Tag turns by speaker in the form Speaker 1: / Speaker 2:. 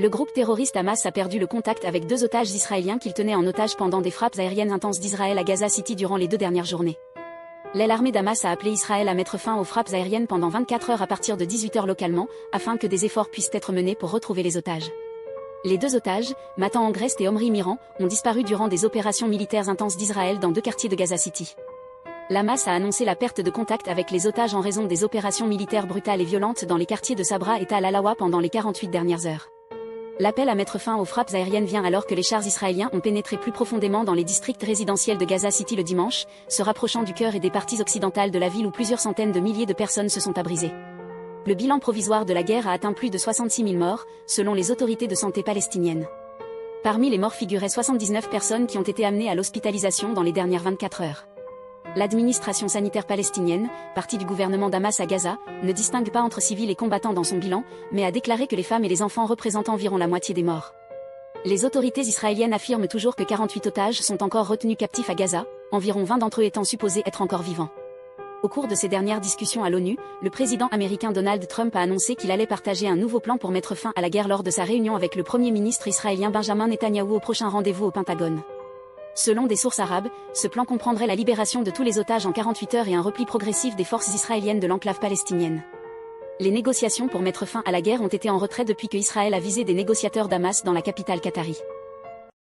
Speaker 1: Le groupe terroriste Hamas a perdu le contact avec 2 otages israéliens qu'il tenait en otage pendant des frappes aériennes intenses d'Israël à Gaza City durant les 2 dernières journées. L'aile armée d'Hamas a appelé Israël à mettre fin aux frappes aériennes pendant 24 heures à partir de 18 heures localement, afin que des efforts puissent être menés pour retrouver les otages. Les 2 otages, Matan Angrest et Omri Miran, ont disparu durant des opérations militaires intenses d'Israël dans 2 quartiers de Gaza City. L'Hamas a annoncé la perte de contact avec les otages en raison des opérations militaires brutales et violentes dans les quartiers de Sabra et Tal Alawa pendant les 48 dernières heures. L'appel à mettre fin aux frappes aériennes vient alors que les chars israéliens ont pénétré plus profondément dans les districts résidentiels de Gaza City le dimanche, se rapprochant du cœur et des parties occidentales de la ville où plusieurs centaines de milliers de personnes se sont abrisées. Le bilan provisoire de la guerre a atteint plus de 66 000 morts, selon les autorités de santé palestiniennes. Parmi les morts figuraient 79 personnes qui ont été amenées à l'hospitalisation dans les dernières 24 heures. L'administration sanitaire palestinienne, partie du gouvernement d'Hamas à Gaza, ne distingue pas entre civils et combattants dans son bilan, mais a déclaré que les femmes et les enfants représentent environ la moitié des morts. Les autorités israéliennes affirment toujours que 48 otages sont encore retenus captifs à Gaza, environ 20 d'entre eux étant supposés être encore vivants. Au cours de ces dernières discussions à l'ONU, le président américain Donald Trump a annoncé qu'il allait partager un nouveau plan pour mettre fin à la guerre lors de sa réunion avec le premier ministre israélien Benjamin Netanyahou au prochain rendez-vous au Pentagone. Selon des sources arabes, ce plan comprendrait la libération de tous les otages en 48 heures et un repli progressif des forces israéliennes de l'enclave palestinienne. Les négociations pour mettre fin à la guerre ont été en retrait depuis que Israël a visé des négociateurs d'Hamas dans la capitale qatari.